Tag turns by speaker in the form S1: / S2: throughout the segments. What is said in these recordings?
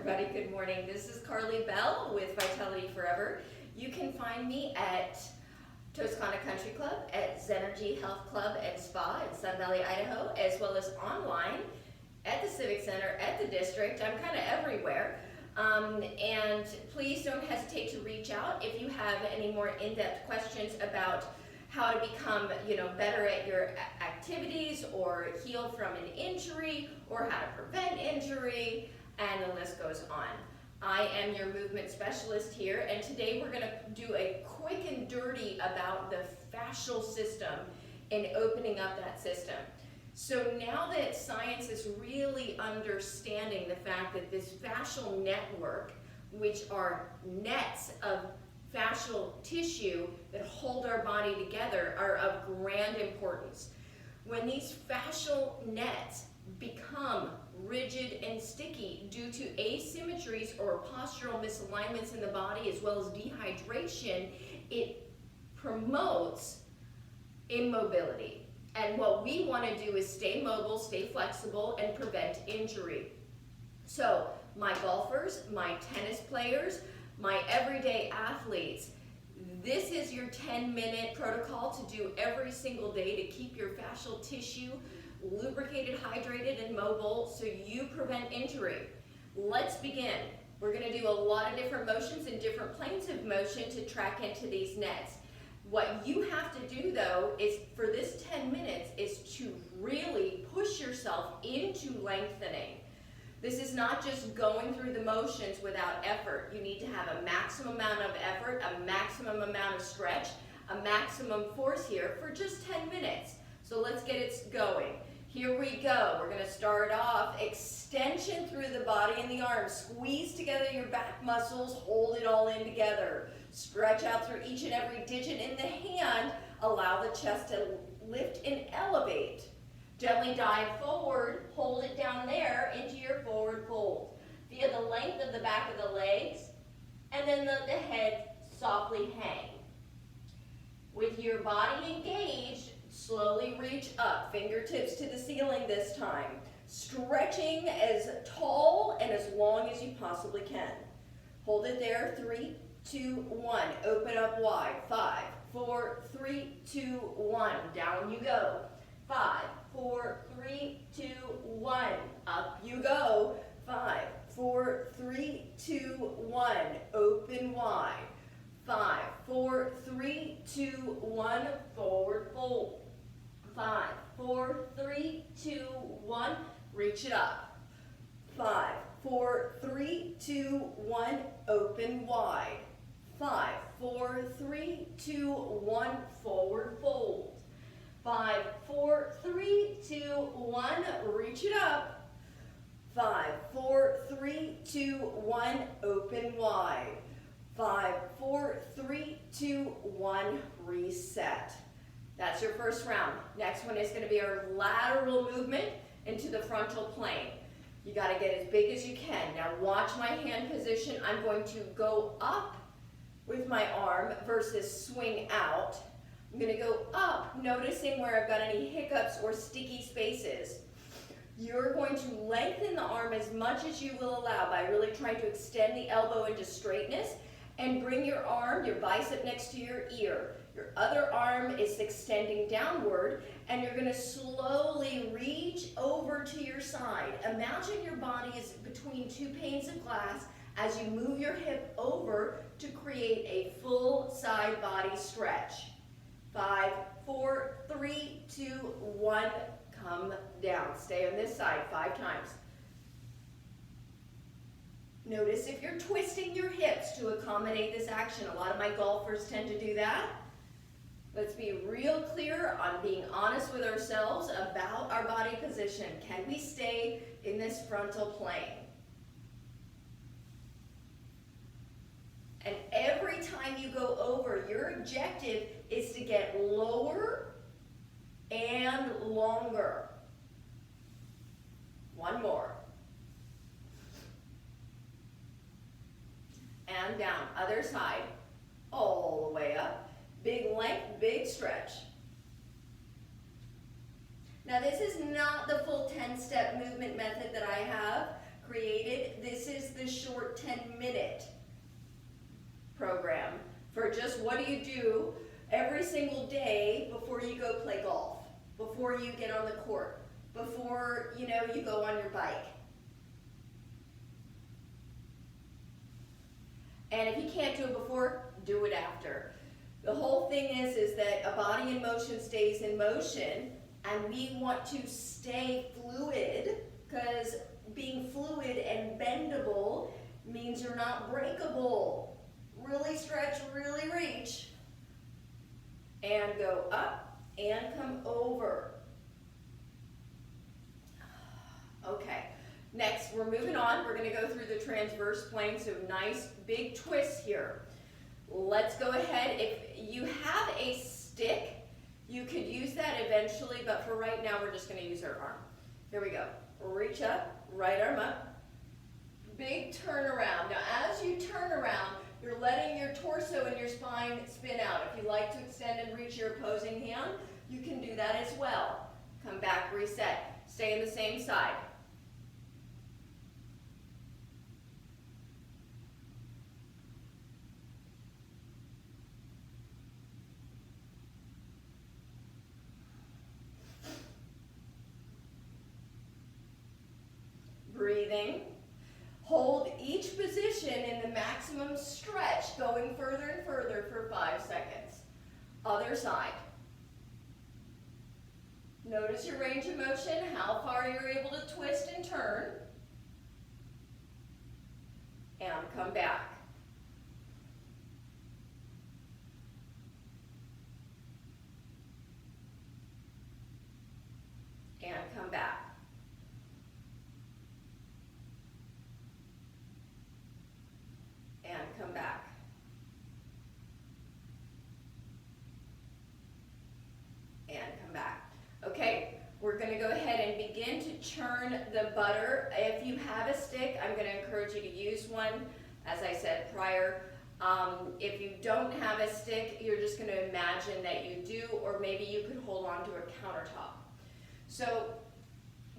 S1: everybody. Good morning. This is Carly Bell with Vitality Forever. You can find me at Toscana Country Club, at Zenergy Health Club and Spa in Sun Valley, Idaho, as well as online at the Civic Center, at the district. I'm kind of everywhere. And please don't hesitate to reach out if you have any more in-depth questions about how to become, better at your activities or heal from an injury or how to prevent injury, and the list goes on. I am your movement specialist here, and today we're going to do a quick and dirty about the fascial system and opening up that system. So now that science is really understanding the fact that this fascial network, which are nets of fascial tissue that hold our body together, are of grand importance. When these fascial nets become rigid and sticky due to asymmetries or postural misalignments in the body, as well as dehydration, it promotes immobility. And what we want to do is stay mobile, stay flexible, and prevent injury. So my golfers, my tennis players, my everyday athletes, this is your 10-minute protocol to do every single day to keep your fascial tissue lubricated, hydrated, and mobile so you prevent injury. Let's begin. We're going to do a lot of different motions and different planes of motion to track into these nets. What you have to do though is for this 10 minutes is to really push yourself into lengthening. This is not just going through the motions without effort. You need to have a maximum amount of effort, a maximum amount of stretch, a maximum force here for just 10 minutes. So let's get it going. Here we go. We're going to start off extension through the body and the arms. Squeeze together your back muscles, hold it all in together. Stretch out through each and every digit in the hand. Allow the chest to lift and elevate. Gently dive forward, hold it down there into your forward fold. Feel the length of the back of the legs, and then let the head softly hang. With your body engaged, slowly reach up, fingertips to the ceiling this time. Stretching as tall and as long as you possibly can. Hold it there, 3, 2, 1. Open up wide, 5, 4, 3, 2, 1. Down you go. 5, 4, 3, 2, 1. Up you go. 5, 4, 3, 2, 1. Open wide. 5, 4, 3, 2, 1. Forward fold. 5, 4, 3, 2, 1. Reach it up. 5, 4, 3, 2, 1. Open wide. 5, 4, 3, 2, 1. Forward fold. 5, 4, 3, 2, 1. Reach it up. 5, 4, 3, 2, 1. Open wide. 5, 4, 3, 2, 1. Reset. That's your first round. Next one is going to be our lateral movement into the frontal plane. You got to get as big as you can. Now watch my hand position. I'm going to go up with my arm versus swing out. I'm going to go up, noticing where I've got any hiccups or sticky spaces. You're going to lengthen the arm as much as you will allow by really trying to extend the elbow into straightness and bring your arm, your bicep next to your ear. Your other arm is extending downward, and you're going to slowly reach over to your side. Imagine your body is between two panes of glass as you move your hip over to create a full side body stretch. 5, 4, 3, 2, 1. Come down. Stay on this side 5 times. Notice if you're twisting your hips to accommodate this action. A lot of my golfers tend to do that. Let's be real clear on being honest with ourselves about our body position. Can we stay in this frontal plane? And every time you go over, your objective is to get lower and longer. One more. And down. Other side. All the way up. Big length, big stretch. Now this is not the full 10-step movement method that I have created. This is the 10-minute program for just what do you do every single day before you go play golf, before you get on the court, before you go on your bike. And if you can't do it before, do it after. The whole thing is that a body in motion stays in motion, and we want to stay fluid, because being fluid and bendable means you're not breakable. Really stretch, really reach, and go up and come over. Okay, next we're moving on. We're going to go through the transverse plane, so nice big twists here. Let's go ahead. If you have a stick, you could use that eventually, but for right now we're just going to use our arm. Here we go. Reach up, right arm up. Big turn around. Now as you turn around, you're letting your torso and your spine spin out. If you like to extend and reach your opposing hand, you can do that as well. Come back, reset. Stay on the same side. Breathing. Hold each position in the maximum stretch, going further and further for 5 seconds. Other side. Notice your range of motion, how far you're able to twist and turn. And come back. And come back. And come back. And come back. Okay, we're going to go ahead and begin to churn the butter. If you have a stick, I'm going to encourage you to use one, as I said prior. If you don't have a stick, you're just going to imagine that you do, or maybe you could hold on to a countertop. So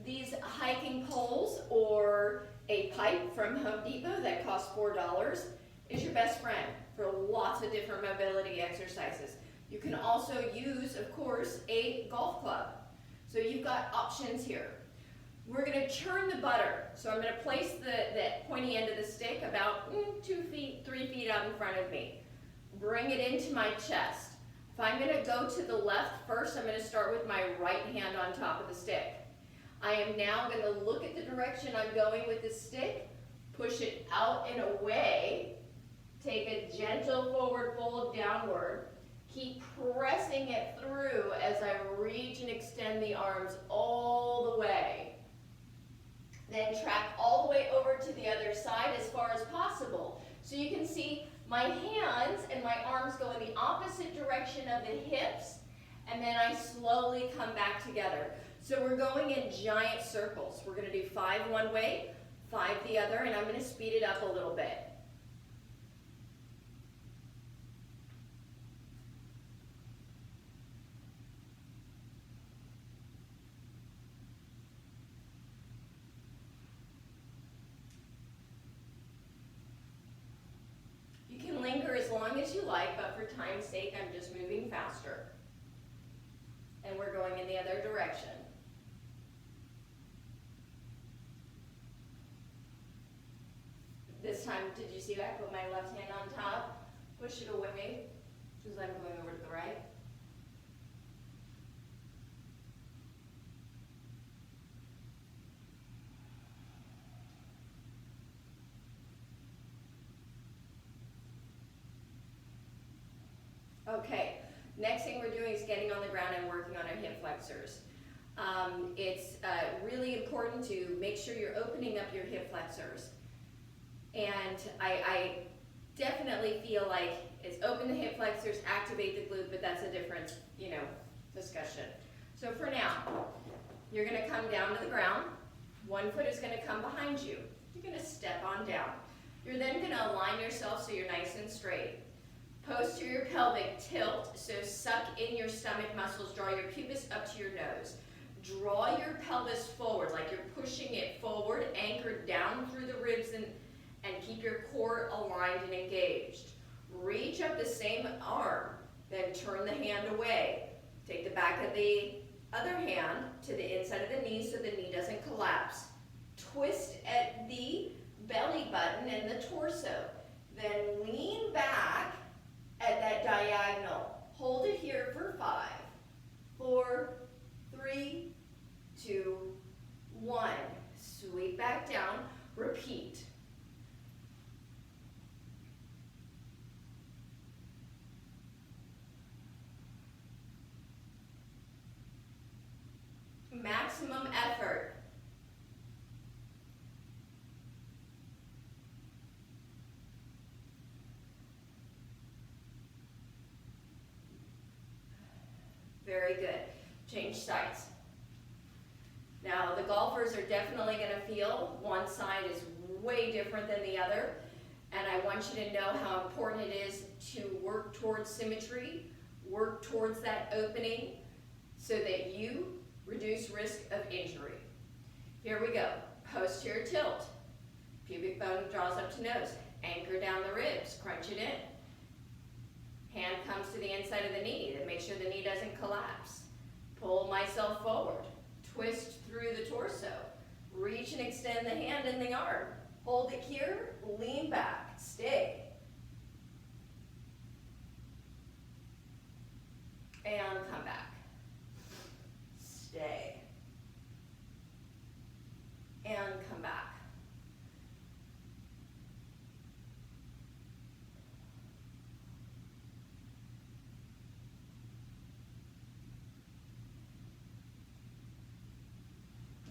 S1: these hiking poles or a pipe from Home Depot that costs $4 is your best friend for lots of different mobility exercises. You can also use, of course, a golf club. So you've got options here. We're going to churn the butter. So I'm going to place the pointy end of the stick about 2 feet, 3 feet out in front of me. Bring it into my chest. If I'm going to go to the left first, I'm going to start with my right hand on top of the stick. I am now going to look at the direction I'm going with the stick, push it out and away, take a gentle forward fold downward, keep pressing it through as I reach and extend the arms all the way. Then track all the way over to the other side as far as possible. So you can see my hands and my arms go in the opposite direction of the hips, and then I slowly come back together. So we're going in giant circles. We're going to do 5 one way, 5 the other, and I'm going to speed it up a little bit. You can linger as long as you like, but for time's sake, I'm just moving faster. And we're going in the other direction. This time, did you see I put my left hand on top, push it away, as I'm going over to the right? Okay, next thing we're doing is getting on the ground and working on our hip flexors. It's really important to make sure you're opening up your hip flexors. And I definitely feel like it's open the hip flexors, activate the glute, but that's a different, discussion. So for now, you're going to come down to the ground. One foot is going to come behind you. You're going to step on down. You're then going to align yourself so you're nice and straight. Posterior pelvic tilt, so suck in your stomach muscles, draw your pubis up to your nose. Draw your pelvis forward like you're pushing it forward, anchored down through the ribs and keep your core aligned and engaged. Reach up the same arm, then turn the hand away. Take the back of the other hand to the inside of the knee so the knee doesn't collapse. Twist at the belly button and the torso. Then lean back at that diagonal. Hold it here for 5, 4, 3, 2, 1. Sweep back down. Repeat. Maximum effort. Very good. Change sides. Now, the golfers are definitely going to feel one side is way different than the other, and I want you to know how important it is to work towards symmetry, work towards that opening so that you reduce risk of injury. Here we go. Posterior tilt. Pubic bone draws up to nose. Anchor down the ribs. Crunch it in. Hand comes to the inside of the knee to make sure the knee doesn't collapse. Pull myself forward. Twist through the torso. Reach and extend the hand and the arm. Hold it here. Lean back. Stay. And come back. Stay. And come back.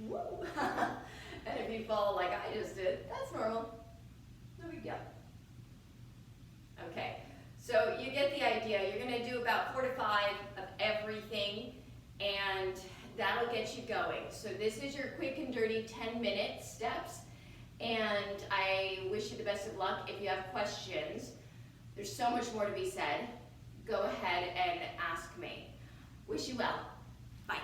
S1: Woo! And if you fall like I just did, that's normal. No big deal. Okay, so you get the idea. You're going to do about 4 to 5 of everything, and that'll get you going. So this is your quick and dirty 10-minute steps, and I wish you the best of luck. If you have questions, there's so much more to be said. Go ahead and ask me. Wish you well. Bye.